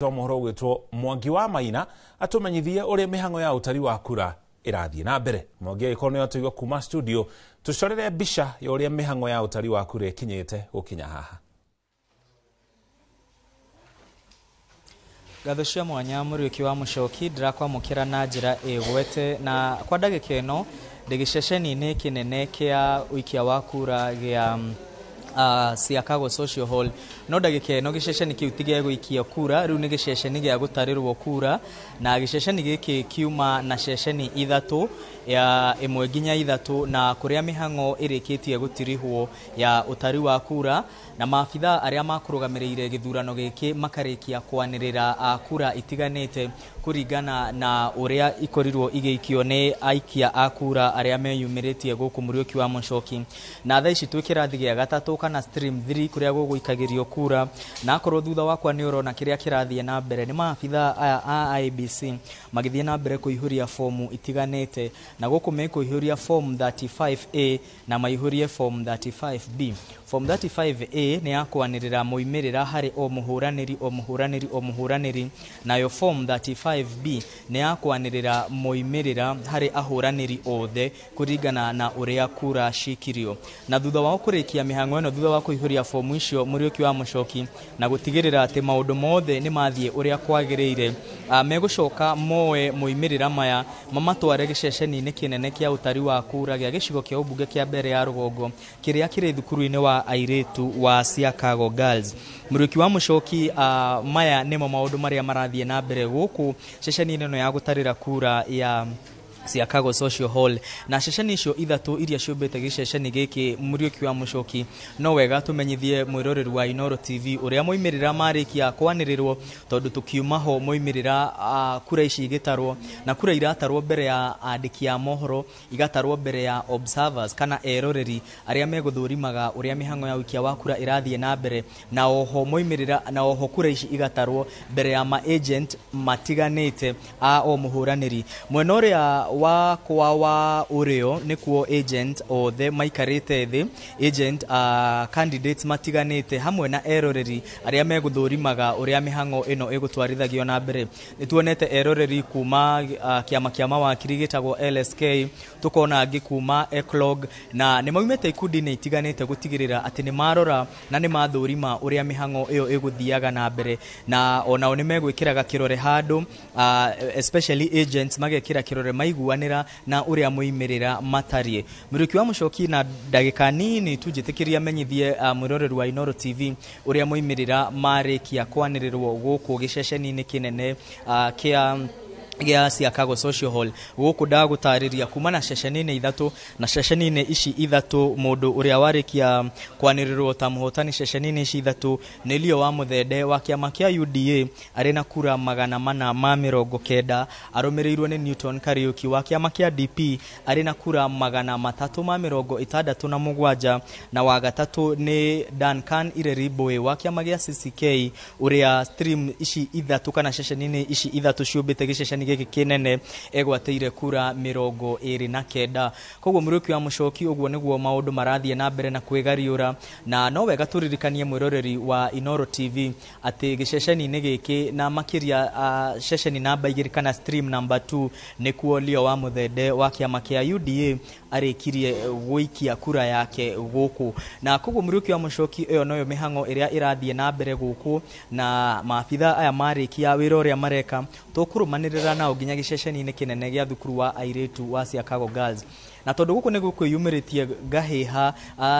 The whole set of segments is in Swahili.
Mohoro gwitwo Mwangi wa Maina atumenyithie uri mihango ya utari wa kura irathie na mbere. Mwangi ikono yotuigo kuma studio tucorere bisha ya uri mihango ya utari wa kura ikinyite gukinya haha. Gathucia mwanya Muriuki wa Muchoki ndirakwamukira na njira igwete na kwa ndagika ino ndigiceceni-ini kinene kia uikia wa kura gia Siakago Social Hall no ndagika ino giceceni kiu tige guikia kura riu ni giceceni gia gutarirwo kura na giceceni giki kiuma na ceceni ithatu ya imwe nginya ithatu na kuria mihango irikitie gutirihwo ya utari wa kura na maafitha aria makurugamirire githurano giki makarikia kwanirira kura itiganite kuringana na uria ikorirwo igeikio ni aikia a kura aria meyumiritie guku Muriuki wa Muchoki na thaa ici twikirathi gia gatatu kana stream 3 kuria guguikagirio kura na akorwo thutha wakwa ni urona kiria kirathie na mbere ni maafitha a IEBC magithie na mbere kuihuria fomu itiganite na guku mekuihuria form 35A na maihurie form 35B. Form 35A ni yakwanirira moimirira hari o muhuraniri nayo form 35B ni yakwanirira moimirira hari ahuraniri othe kuringana na uria kura shikirio na thutha wa kurikia mihango ino thutha wa kuihuria form icio Muriuki wa Muchoki na gutigirira ati maundu mothe ni mathie uria kwagiriire megucoka moe moimirira maya mamatware giceceni-ini kinene kia utari wa kura gia gicigo kia ubunge kia mbere ya Rugongo kiria kiri thukuru-ini wa airetu wa Siakago Girls. Muriuki wa Muchoki maya nimo maundu maria marathie na mbere guku ceceni-ini ino ya gutarira kura ya Siakago Social Hall na ceceni icio ithatu iria ciumbite giceceni giki Muriuki wa Muchoki no wega tumenyithie mwiroreri wa Inoro TV uria moimirira marikia kwanirirwo tondu tukiuma ho moimirira kura ici igitarwo na kura iratarwo mbere ya andiki ya mohoro igatarwo mbere ya observers kana eroreri aria meguthurimaga uria mihango ya uikia wa kura irathie na mbere na oho moimirira na oho kura ici igatarwo mbere ya ma agent matiganite o muhuraniri mwena uria wa urio nikuo agent othe maikarite thi agent candidates matiganite hamwe na eroreri aria meguthurimaga uria mihango ino igutwarithagio na mbere nituonete eroreri kuma kiama kia mawakiri gitagwo LSK tukona angi kuma Eclog na ni maumete ikundi-ini itiganite gutigirira ati ni marora na ni mathurima uria mihango iyo iguthiaga na mbere na onao ni megwikiraga kirore handu especially agents magekira kirore maiguanira na uria moimirira matarie. Muriuki wa Muchoki na ndagika nini tujitikiria menyithie mwiroreri wa Inoro TV uria moimirira marikia kwanirirwo guku giceceni-ini kinene gia Siakago Social Hall guku ndagutariria kuma na ceceni-ini ithatu na ceceni-ini ici ithatu mundu uria warikia kwanirirwo ta muhotani ceceni-ini ici ithatu ni Lio wa Muthende wa kiama kia UDA ari na kura 490 arumirirwo ni Newton Kariuki wa kiama kia DP ari na kura 367 na wa gatatu ni Duncan Ireribwe wa kiama gia CCK uria stream ici ithatu kana ceceni-ini ici ithatu ciumbite giceceni giki kinene egwateire kura 29 koguo Muriuki wa Muchoki uguo niguo maundu marathie na mbere na kwigariura na no wega turirikanie mwiroreri wa Inoro TV ati giceceni-ini giki na makiria ceceni namba 2 kana stream number 2 nikuo Lio wa Muthende wa kiama kia UDA arikirie guikia kura yake guku na koguo Muriuki wa Muchoki iyo noyo mihango iria irathie na mbere guku na maafitha aya marikia wira uria mareka tukurumanirira nao nginya giceceni-ini kinene gia thukuru wa airetu wa Siakago Girls na tondu guku ni gukwiyumiritie gahiha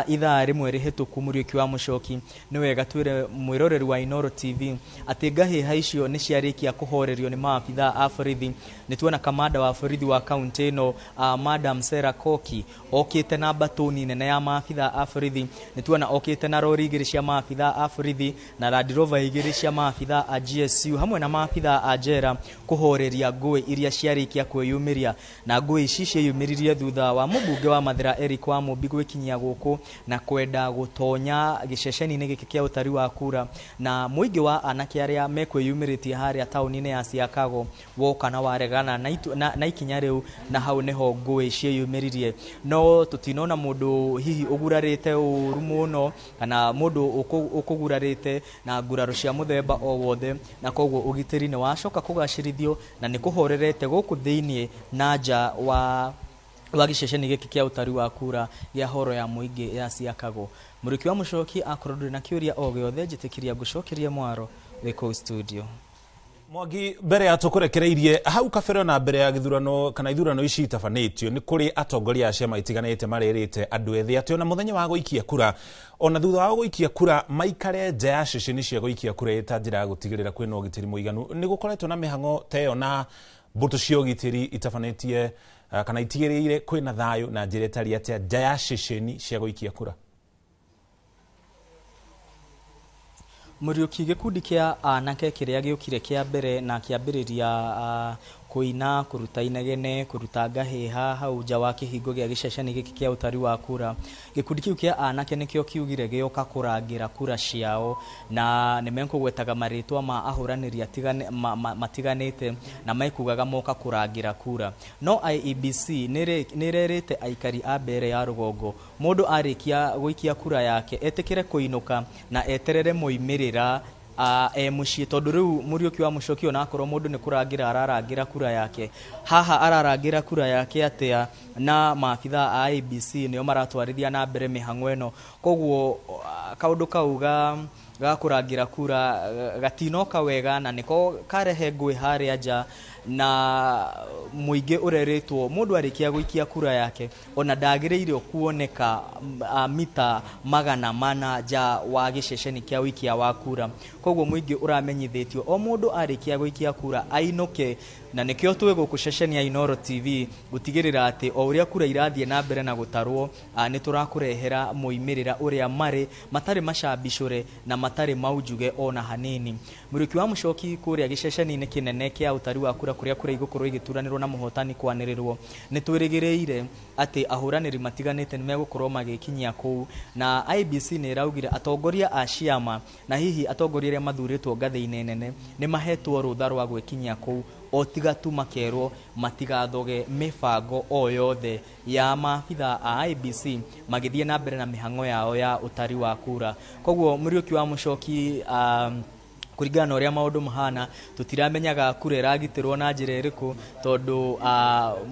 ithaa rimwe rihituku Muriuki wa Muchoki ni wega twire mwiroreri wa Inoro TV ati gahiha icio ni ciarikia kuhorerio ni maafitha a borithi ni tuona kamanda wa borithi wa kaunti ino Madam Sarah Koki okite na batoni nene ya maafitha a borithi ni tuona okite na rori igiri cia maafitha a borithi na Land Rover igiri cia maafitha a GSU hamwe na maafitha a jera kuhoreria ngui iria ciarikia kwiyumiria na ngui ici cieyumiririe thutha wa mũmbunge wa Mathira Eric wa Mũmbi gwikinyia gũkũ na kwenda gũtonya gĩceceni-inĩ gĩkĩ kĩa ũtari wa kura, na mũingĩ wa anake arĩa mekwĩyumĩrĩtie harĩa taũni-inĩ ya Chicago woka na waregana na ikinya rĩu, na hau nĩho ngũĩ ciĩyumĩririe. No tũtinona mũndũ hihi ũgurarĩte ũru mũno kana mũndũ ũkũgurarĩte na nguraro cia mũthemba o wothe, na koguo ũgitĩri nĩ wacoka kũgacĩrithio na nĩ kũhorerete gũkũ thĩinĩ na nja wa gĩceceni gĩkĩ kĩa ũtari wa kura gĩa horo ya mũingĩ ya Chicago. Mũriki wa Mũchoki akorwo ndũrĩ na kĩũria o gĩothe, njĩtĩkĩria ngũcokerie Mwaro wĩ studio. Mwangi, mbere ya tũkũrekereirie hau kabere na mbere ya gĩthurano kana ithurano ici itabanĩtio, nĩ kũrĩ atongoria a ciama itiganĩte marĩrĩte andũ ethĩ atĩ ona mũthenya wa gũikia kura, ona thutha wa gũikia kura, maikare nja ya ceceni cia gũikia kura ĩta njĩra ya gũtigĩrĩra kwĩna ũgitĩri mũiganu. Nĩ gũkoretwo na mĩhang'o ta ĩyo na mbũtũ cia ũgitĩri itabanĩtie kana itigĩrĩire kwĩna thayũ na njĩra ĩtariĩ atĩa nja ya ceceni cia gũikia kura? Mũriũki gĩkundi kĩa anake kĩrĩa gĩũkire kĩa mbere na kĩambĩrĩria kũina, kũruta inegene, kũruta ngahĩha hau nja wa kĩhingo gĩa gĩceceni gĩkĩ kĩa ũtari wa kura. Gĩkundi kĩu kĩa anake nĩkĩo kiugire gĩoka kũrangĩra kura ciao, na nĩ mekũgwetaga marĩtwa ma ahũranĩri matiganĩte na mekugaga moka kũrangĩra kura. No IEBC nĩrerĩte aikari a mbere ya rũgongo, mũndũ arĩkia gũikia kura yake etĩkĩre kũinũka na eterere moimĩrĩra mũciĩ, tondũ rĩu Mũriũki wa Mũchoki ona akorwo mũndũ nĩ kũrangĩra ararangĩra kura yake, haha ararangĩra kura yake atĩa na maabitha a IEBC nĩo maratwarithia na mbere mĩhang'o ĩno. Koguo kaũndũ kau ga kũrangĩra kura gatinoka wega na nĩko karehe ngũĩ harĩa nja, na mũingĩ ũrerĩtwo mũndũ arĩkia gũikia kura yake ona ndagĩrĩirwo kuoneka mita 400 nja wa gĩceceni kĩa ũikia wa kura. Koguo mũingĩ ũramenyithĩtio o mũndũ arĩkia gũikia kura ainũke, na nĩkĩo twĩ gũkũ ceceni ya Inooro TV gũtigĩrĩra atĩ o ũrĩa kura irathiĩ na mbere na gũtarwo nĩ tũrakũrehera moimĩrĩra ũrĩa marĩ, matarĩ macambicũre na matarĩ maunjuge ona hanini. Mũriũki wa Mũchoki kũrĩa gĩceceni-inĩ kĩnene kĩa ũtari wa kura kũrĩa kura igũkorwo igĩturanĩrwo na mũhotani kwanĩrĩrwo, nĩ twĩrĩgĩrĩire atĩ ahũranĩri matiganĩte nĩ megũkorwo magĩkinyia kũu, na IEBC nĩ ĩraugire atongoria a ciama na hihi atongoria arĩa mathurĩtwo ngathĩ-inĩ nene nĩ mahetwo rũtha rwa gwĩkinyia kũu, o tiga tu makerwo matigathoge mĩbango o yothe ya maabitha a IEBC magĩthiĩ na mbere na mĩhang'o yao ya ũtari wa kura. Koguo Mũriũki wa Mũchoki kũringana na ũrĩa maũndũ mahana, tũtiramenyaga kura ĩragitĩrwo na njĩra ĩrĩkũ, tondũ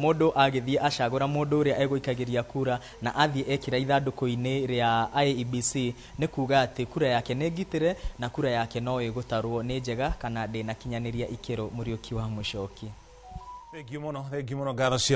mũndũ agĩthiĩ acagũra mũndũ ũrĩa egũikagĩria kura na athiĩ ekĩra ithandũkũ-inĩ rĩa IEBC, nĩ kuga atĩ kura yake nĩ ngitĩre na kura yake no ĩgũtarwo nĩ njega kana ndĩnakinyanĩria ikĩro. Mũriũki wa Mũchoki. Thank you mũno, ngatho cia